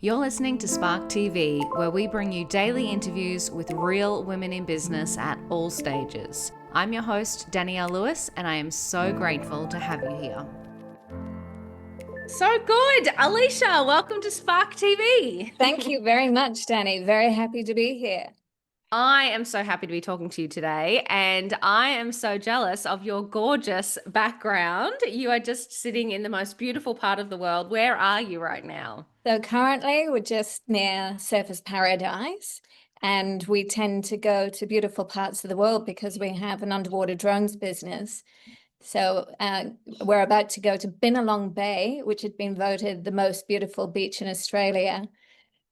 You're listening to Spark TV, where we bring you daily interviews with real women in business at all stages. I'm your host, Danielle Lewis, and I am so grateful to have you here. So good. Alicia, welcome to Spark TV. Thank you very much, Danny. Very happy to be here. I am so happy to be talking to you today, and I am so jealous of your gorgeous background. You are just sitting in the most beautiful part of the world. Where are you right now? So currently we're just near Surfers Paradise, and we tend to go to beautiful parts of the world because we have an underwater drones business. So we're about to go to Binalong Bay, which had been voted the most beautiful beach in Australia.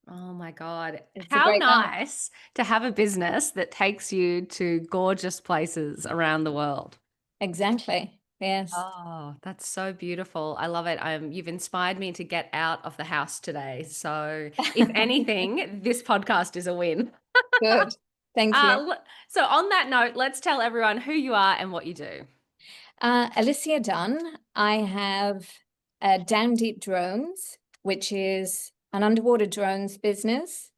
Oh my God. It's a How great night. nice to have a business that takes you to gorgeous places around the world. Exactly. Yes. Oh, that's so beautiful. I love it. You've inspired me to get out of the house today. So, if anything, this podcast is a win. Good. Thank you. So, on that note, let's tell everyone who you are and what you do. Alicia Dunn. I have Down Deep Drones, which is an underwater drones business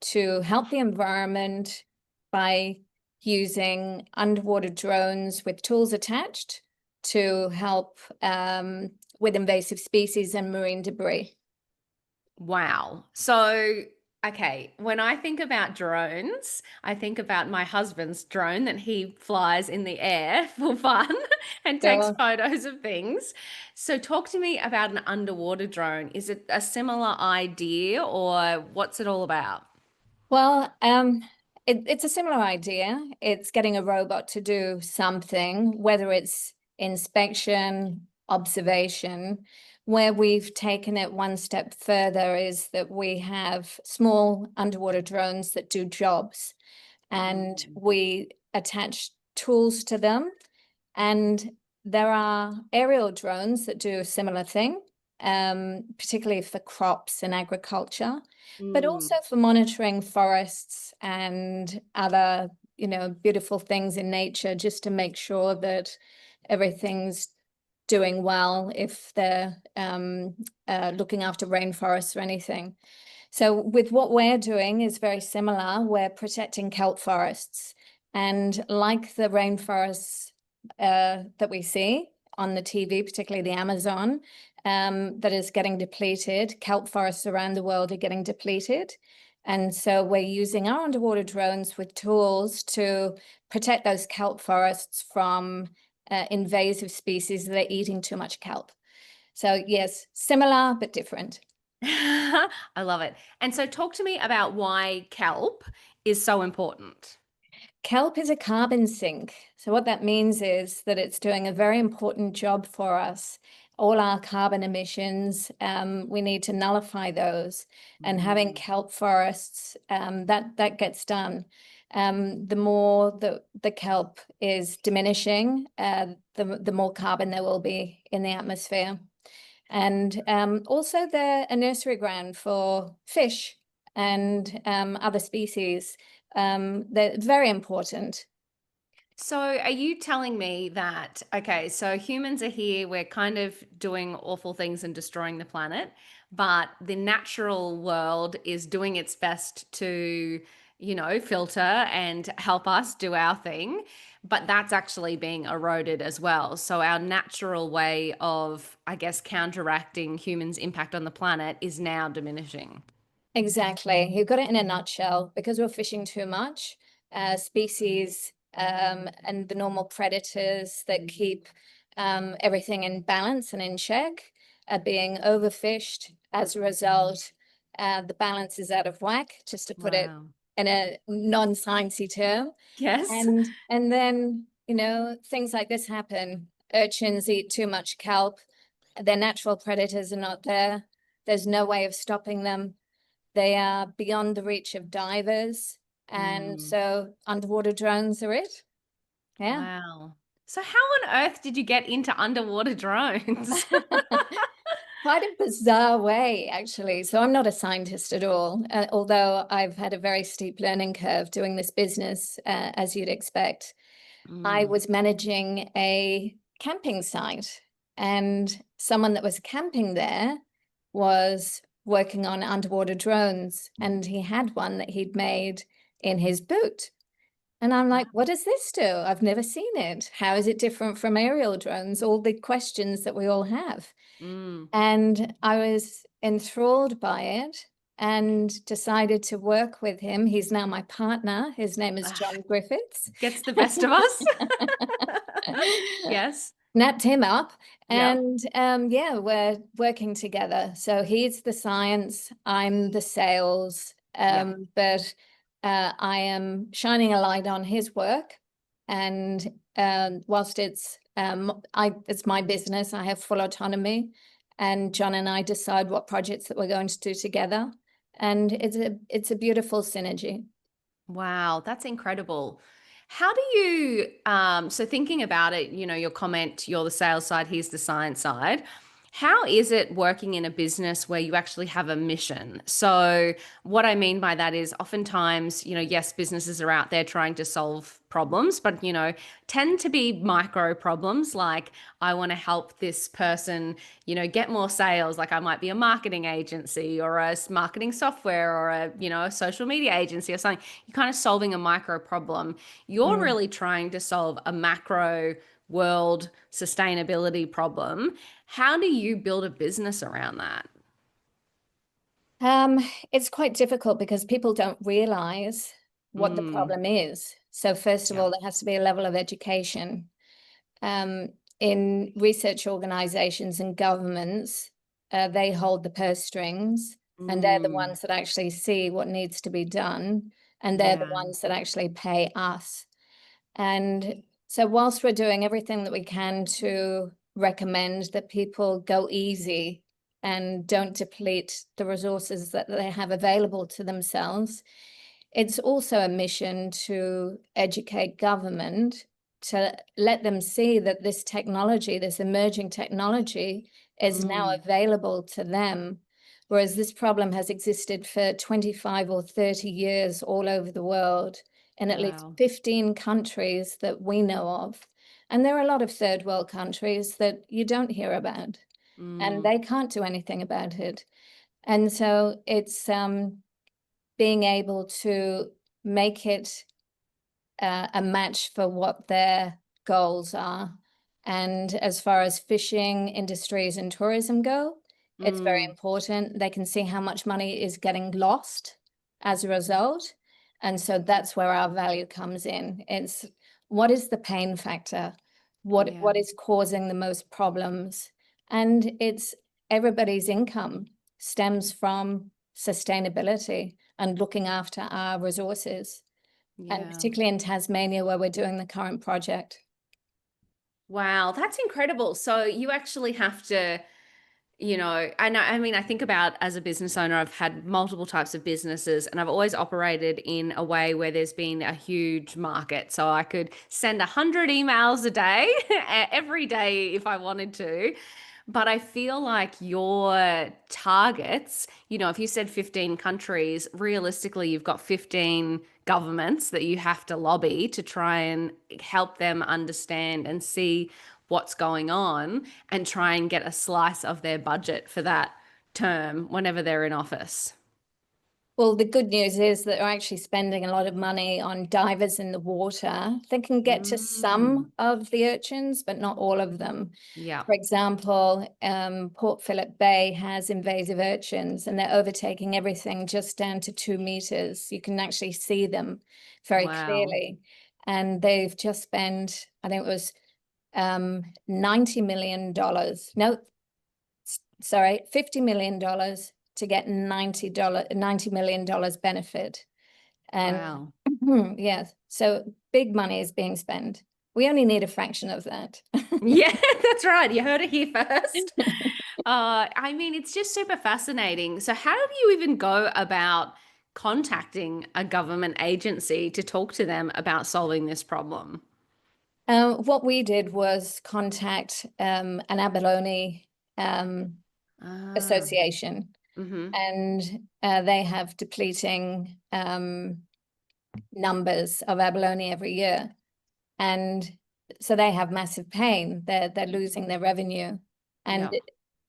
to help the environment by using underwater drones with tools attached to help with invasive species and marine debris. Wow. So, okay, when I think about drones, I think about my husband's drone that he flies in the air for fun and takes So photos of things. So, talk to me about an underwater drone. Is it a similar idea or what's it all about? Well, it's a similar idea. It's getting a robot to do something, whether it's inspection, observation. Where we've taken it one step further is that we have small underwater drones that do jobs, and we attach tools to them. And there are aerial drones that do a similar thing, particularly for crops and agriculture, but also Mm. for monitoring forests and other, beautiful things in nature, just to make sure that everything's doing well if they're looking after rainforests or anything. So with what we're doing is very similar. We're protecting kelp forests. And like the rainforests that we see on the TV, particularly the Amazon, that is getting depleted. Kelp forests around the world are getting depleted. And so we're using our underwater drones with tools to protect those kelp forests from invasive species that are eating too much kelp. So yes, similar but different. I love it. And so, talk to me about why kelp is so important. Kelp is a carbon sink. So what that means is that it's doing a very important job for us. All our carbon emissions, we need to nullify those. And having kelp forests, that gets done. The more the kelp is diminishing, the more carbon there will be in the atmosphere. And also they're a nursery ground for fish and other species. They're very important. So, are you telling me that, okay, so humans are here, we're kind of doing awful things and destroying the planet, but the natural world is doing its best to, filter and help us do our thing, but that's actually being eroded as well. So, our natural way of, I guess, counteracting humans' impact on the planet is now diminishing. Exactly. You've got it in a nutshell. Because we're fishing too much, species and the normal predators that keep everything in balance and in check are being overfished. As a result, the balance is out of whack, just to put it Wow. in a non-sciencey term. Yes. And then, things like this happen. Urchins eat too much kelp. Their natural predators are not there. There's no way of stopping them. They are beyond the reach of divers. And Mm. so underwater drones are it. Yeah. Wow. So how on earth did you get into underwater drones? Quite a bizarre way, actually. So I'm not a scientist at all, although I've had a very steep learning curve doing this business, as you'd expect. I Mm. was managing a camping site, and someone that was camping there was working on underwater drones, and he had one that he'd made in his boot. And I'm like, what does this do? I've never seen it. How is it different from aerial drones? All the questions that we all have. Mm. And I was enthralled by it and decided to work with him. He's now my partner. His name is Ah, John Griffiths. gets the best of us. Yes. Napped him up, Yep. and yeah, we're working together. So he's the science, I'm the sales, Yep. but I am shining a light on his work. And whilst it's my business, I have full autonomy, and John and I decide what projects that we're going to do together, and it's a beautiful synergy. Wow, that's incredible. How do you, so thinking about it, your comment, you're the sales side, he's the science side. How is it working in a business where you actually have a mission? So, what I mean by that is oftentimes, yes, businesses are out there trying to solve problems, but, tend to be micro problems like, I want to help this person, get more sales. Like, I might be a marketing agency or a marketing software or a social media agency or something. You're kind of solving a micro problem. You're Mm. really trying to solve a macro world sustainability problem. How do you build a business around that? Um, it's quite difficult because people don't realize what the Mm, problem is. So first of yeah. all, there has to be a level of education. Um, in research organizations and governments, they hold the purse strings, and they're the Mm, ones that actually see what needs to be done, and they're the yeah. ones that actually pay us. And so whilst we're doing everything that we can to recommend that people go easy and don't deplete the resources that they have available to themselves, it's also a mission to educate government to let them see that this technology, this emerging technology, is now Mm, available to them. Whereas this problem has existed for 25 or 30 years all over the world in at least wow. 15 countries that we know of. And there are a lot of third world countries that you don't hear about, and Mm, they can't do anything about it. And so it's being able to make it a match for what their goals are. And as far as fishing industries and tourism go, it's very mm, important. They can see how much money is getting lost as a result. And so that's where our value comes in. It's what is the pain factor? yeah. What is causing the most problems? And it's everybody's income stems from sustainability and looking after our resources, and Yeah. particularly in Tasmania where we're doing the current project. Wow, that's incredible. So you actually have to, I know, I mean, I think about as a business owner, I've had multiple types of businesses and I've always operated in a way where there's been a huge market. So I could send 100 emails a day, every day if I wanted to. But I feel like your targets, if you said 15 countries, realistically, you've got 15 governments that you have to lobby to try and help them understand and see what's going on and try and get a slice of their budget for that term whenever they're in office. Well, the good news is that we're actually spending a lot of money on divers in the water. They can get to Mm, some of the urchins, but not all of them. yeah. For example, Port Phillip Bay has invasive urchins, and they're overtaking everything just down to 2 meters. You can actually see them very Wow. clearly. And they've just spent, I think it was $90 million. No, sorry, $50 million to get $90 million benefit. And Wow. yes, so big money is being spent. We only need a fraction of that. Yeah, that's right. You heard it here first. I mean, it's just super fascinating. So, how do you even go about contacting a government agency to talk to them about solving this problem? What we did was contact an abalone um, Ah, association, mm-hmm. and they have depleting numbers of abalone every year. And so they have massive pain. They're losing their revenue. And Yep.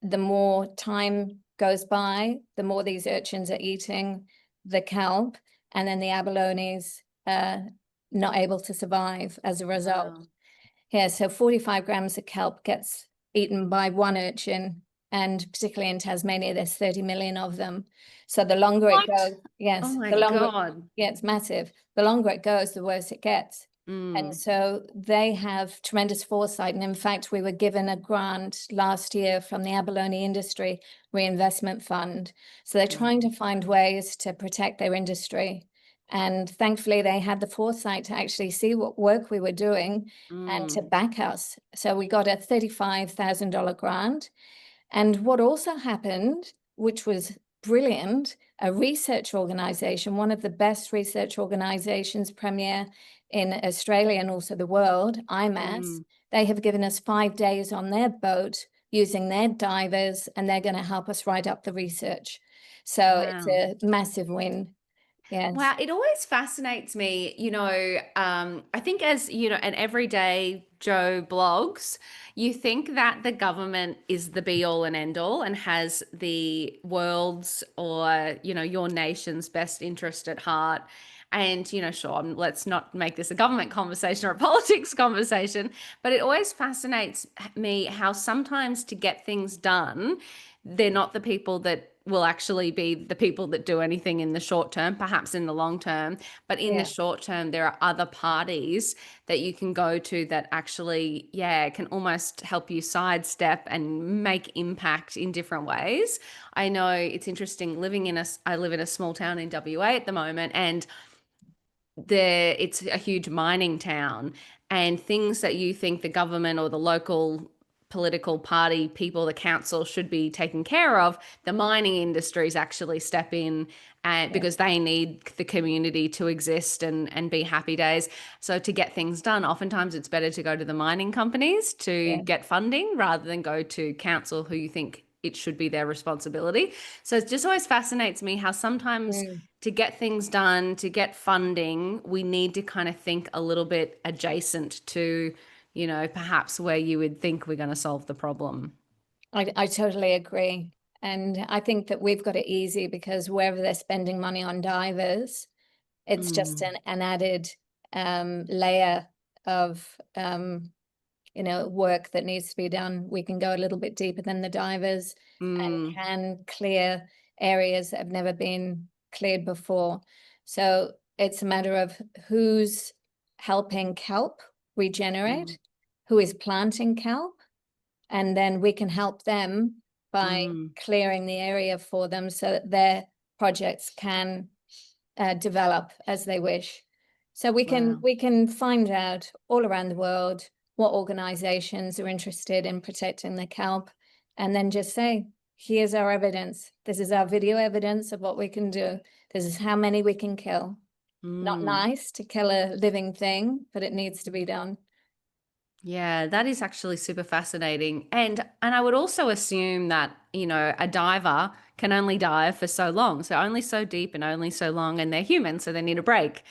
the more time goes by, the more these urchins are eating the kelp, and then the abalone's not able to survive as a result. Wow. Yeah, so 45 grams of kelp gets eaten by one urchin, and particularly in Tasmania, there's 30 million of them. So the longer it What? goes, Oh yes, my the longer, God. yeah, it's massive. The longer it goes, the worse it gets. And Mm, so they have tremendous foresight. And in fact, we were given a grant last year from the Abalone Industry Reinvestment Fund. So they're wow. trying to find ways to protect their industry. And thankfully, they had the foresight to actually see what work we were doing and to Mm, back us. So we got a $35,000 grant. And what also happened, which was brilliant, a research organization, one of the best research organizations, premier in Australia and also the world, IMAS, mm, they have given us 5 days on their boat using their divers, and they're going to help us write up the research. So it's wow. a massive win. Yes. Wow, it always fascinates me, I think as, an everyday Joe blogs, you think that the government is the be all and end all and has the world's or, your nation's best interest at heart. And, sure, let's not make this a government conversation or a politics conversation, but it always fascinates me how sometimes to get things done, they're not the people that will actually be the people that do anything in the short term, perhaps in the long term. But in the Yeah. short term, there are other parties that you can go to that actually, yeah, can almost help you sidestep and make impact in different ways. I know it's interesting I live in a small town in WA at the moment, and it's a huge mining town, and things that you think the government or the local political party people, the council should be taking care of, the mining industries actually step in, and Yeah. because they need the community to exist and be happy days. So to get things done, oftentimes it's better to go to the mining companies to Yeah. get funding rather than go to council who you think it should be their responsibility. So it just always fascinates me how sometimes Mm. to get things done, to get funding, we need to kind of think a little bit adjacent to, perhaps where you would think we're going to solve the problem. I totally agree. And I think that we've got it easy because wherever they're spending money on divers, it's just Mm, an added layer of work that needs to be done. We can go a little bit deeper than the divers and mm, can clear areas that have never been cleared before. So it's a matter of who's helping kelp mm, regenerate, who is planting kelp, and then we can help them by mm. clearing the area for them so that their projects can develop as they wish. So we can Wow. we can find out all around the world what organizations are interested in protecting the kelp, and then just say, here's our evidence. This is our video evidence of what we can do. This is how many we can kill. Not Mm. nice to kill a living thing, but it needs to be done. Yeah, that is actually super fascinating. And I would also assume that, a diver can only dive for so long. So only so deep and only so long, and they're human, so they need a break.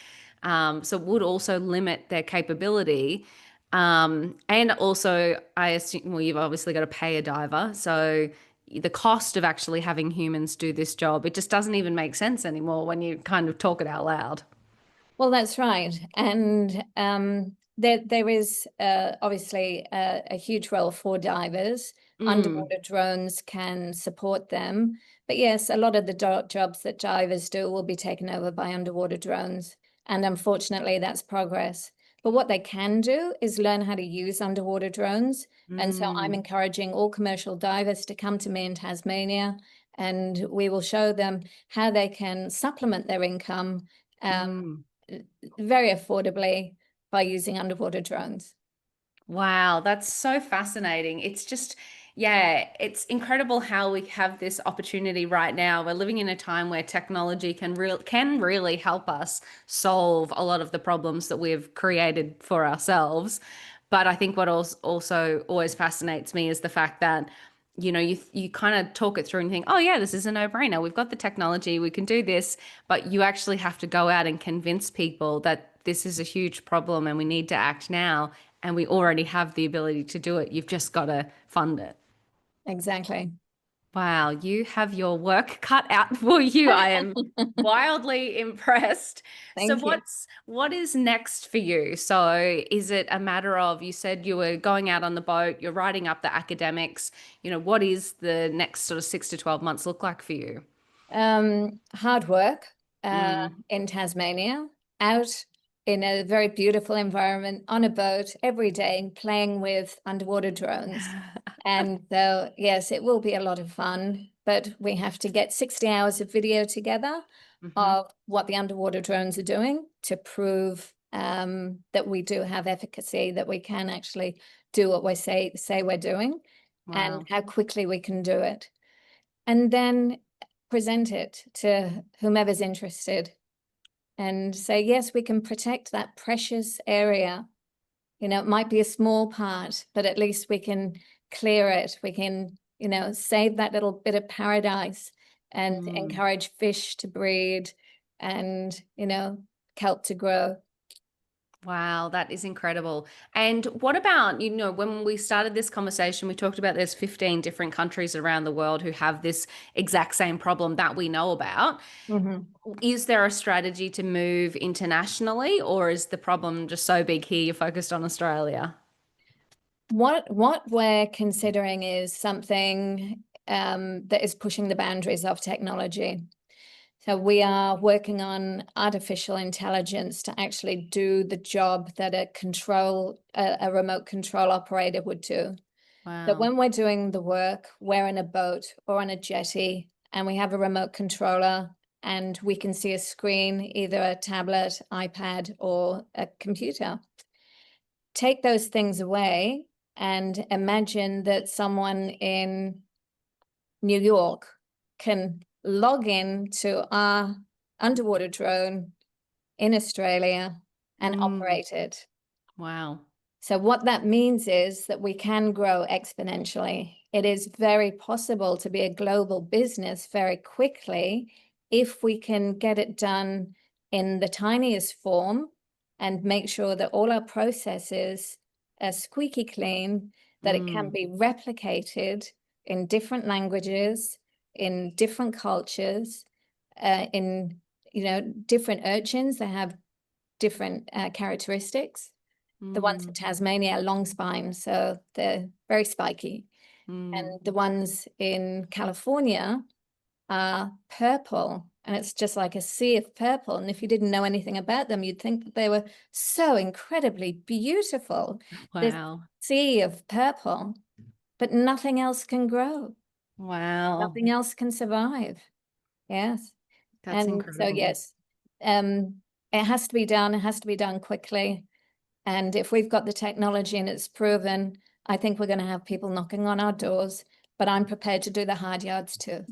So it would also limit their capability. And also I assume, well, you've obviously got to pay a diver. So the cost of actually having humans do this job, it just doesn't even make sense anymore when you kind of talk it out loud. Well, that's right. And there is obviously a huge role for divers. Mm, Underwater drones can support them. But yes, a lot of the jobs that divers do will be taken over by underwater drones. And unfortunately, that's progress. But what they can do is learn how to use underwater drones. And so I'm mm, encouraging all commercial divers to come to me in Tasmania, and we will show them how they can supplement their income mm. very affordably by using underwater drones. Wow, that's so fascinating. It's just, yeah, it's incredible how we have this opportunity right now. We're living in a time where technology can really help us solve a lot of the problems that we've created for ourselves. But I think what also always fascinates me is the fact that, you kind of talk it through and think, oh yeah, this is a no-brainer. We've got the technology, we can do this, but you actually have to go out and convince people that this is a huge problem and we need to act now, and we already have the ability to do it. You've just got to fund it. Exactly. Wow, you have your work cut out for you. I am wildly impressed. So Thank you. what is next for you? So is it a matter of, you said you were going out on the boat, you're writing up the academics, what is the next sort of 6 to 12 months look like for you? Hard work Mm. in Tasmania, out in a very beautiful environment on a boat every day, playing with underwater drones. And so, yes, it will be a lot of fun, but we have to get 60 hours of video together Hmm. of what the underwater drones are doing to prove that we do have efficacy, that we can actually do what we say we're doing, and Wow. how quickly we can do it. And then present it to whomever's interested and say, yes, we can protect that precious area. It might be a small part, but at least we can clear it. We can, save that little bit of paradise and Mm. encourage fish to breed and, kelp to grow. Wow, that is incredible. And what about, when we started this conversation, we talked about there's 15 different countries around the world who have this exact same problem that we know about. Mhm. Is there a strategy to move internationally, or is the problem just so big here you're focused on Australia? What we're considering is something that is pushing the boundaries of technology. So we are working on artificial intelligence to actually do the job that a remote control operator would do. So Wow. when we're doing the work, we're in a boat or on a jetty, and we have a remote controller, and we can see a screen, either a tablet, iPad, or a computer. Take those things away and imagine that someone in New York can log in to our underwater drone in Australia and Mm. operate it. Wow. So what that means is that we can grow exponentially. It is very possible to be a global business very quickly if we can get it done in the tiniest form and make sure that all our processes are squeaky clean, that it can Mm. be replicated in different languages, in different cultures, in different urchins that have different characteristics. The ones in Mm. Tasmania are long spines, so they're very spiky. And Mm. the ones in California are purple, and it's just like a sea of purple. And if you didn't know anything about them, you'd think that they were so incredibly beautiful, this Wow. sea of purple, but nothing else can grow. Wow. Nothing else can survive. Yes. That's And so, incredible. yes, um, it has to be done. It has to be done quickly. And if we've got the technology and it's proven, I think we're going to have people knocking on our doors, but I'm prepared to do the hard yards too.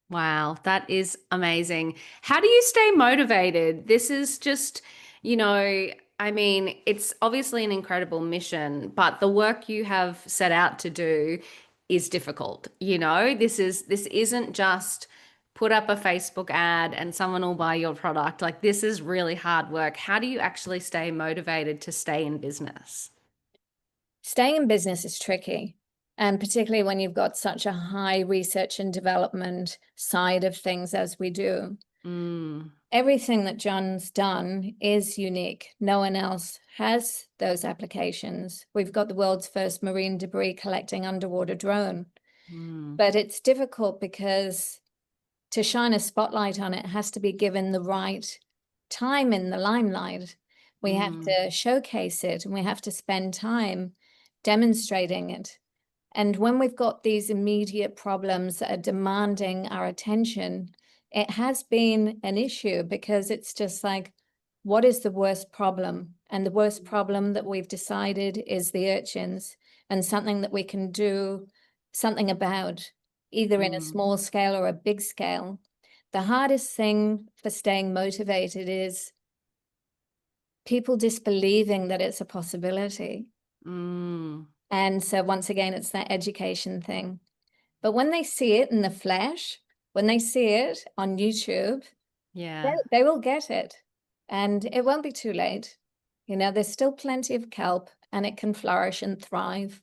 Wow, that is amazing. How do you stay motivated? This is just, I mean, it's obviously an incredible mission, but the work you have set out to do is difficult. This isn't just put up a Facebook ad and someone will buy your product. Like, this is really hard work. How do you actually stay motivated to stay in business? Staying in business is tricky. And particularly when you've got such a high research and development side of things as we do. Mm. Everything that John's done is unique. No one else has those applications. We've got the world's first marine debris collecting underwater drone, Mm. but it's difficult because to shine a spotlight on it has to be given the right time in the limelight. We have Mm. to showcase it and we have to spend time demonstrating it. And when we've got these immediate problems that are demanding our attention, it has been an issue because it's just like, what is the worst problem? And the worst problem that we've decided is the urchins, and something that we can do something about, either in a Mm. small scale or a big scale. The hardest thing for staying motivated is people disbelieving that it's a possibility. Mm. And so once again, it's that education thing. But when they see it in the flesh, when they see it on YouTube, Yeah. they will get it. And it won't be too late. There's still plenty of kelp and it can flourish and thrive.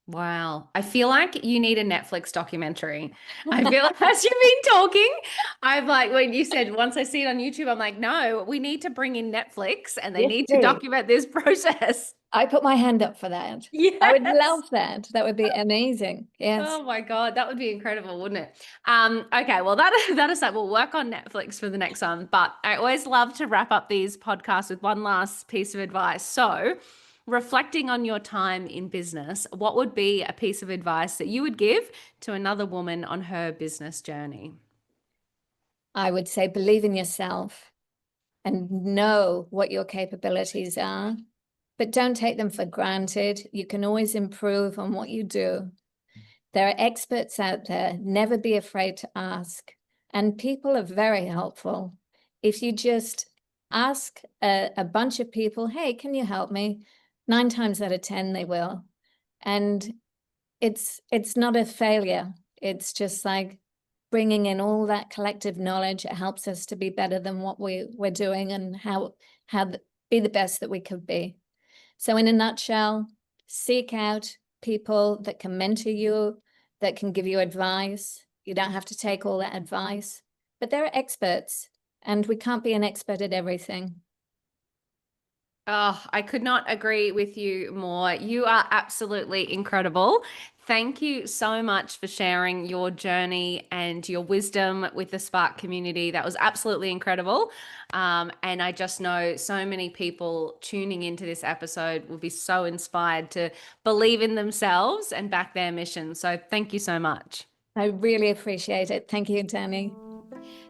Wow. I feel like you need a Netflix documentary. I feel like as you've been talking, I'm like, when you said once I see it on YouTube, I'm like, no, we need to bring in Netflix and they Yes, need to please. document this process. I put my hand up for that. I would Yes. love that. That would be amazing. Yes. Oh my God, that would be incredible, wouldn't it? Okay, well that is that. We'll work on Netflix for the next one. But I always love to wrap up these podcasts with one last piece of advice. So, reflecting on your time in business, what would be a piece of advice that you would give to another woman on her business journey? I would say believe in yourself and know what your capabilities are, but don't take them for granted. You can always improve on what you do. There are experts out there. Never be afraid to ask. And people are very helpful. If you just ask a bunch of people, hey, can you help me? 9 times out of 10, they will. And it's not a failure. It's just like bringing in all that collective knowledge. It helps us to be better than what we're doing and be the best that we could be. So in a nutshell, seek out people that can mentor you, that can give you advice. You don't have to take all that advice, but there are experts, and we can't be an expert at everything. Oh, I could not agree with you more. You are absolutely incredible. Thank you so much for sharing your journey and your wisdom with the Spark community. That was absolutely incredible. And I just know so many people tuning into this episode will be so inspired to believe in themselves and back their mission. So thank you so much. I really appreciate it. Thank you, Danny.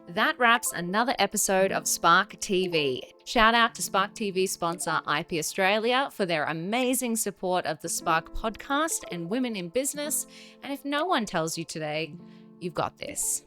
That wraps another episode of Spark TV. Shout out to Spark TV sponsor IP Australia for their amazing support of the Spark podcast and women in business. And if no one tells you today, you've got this.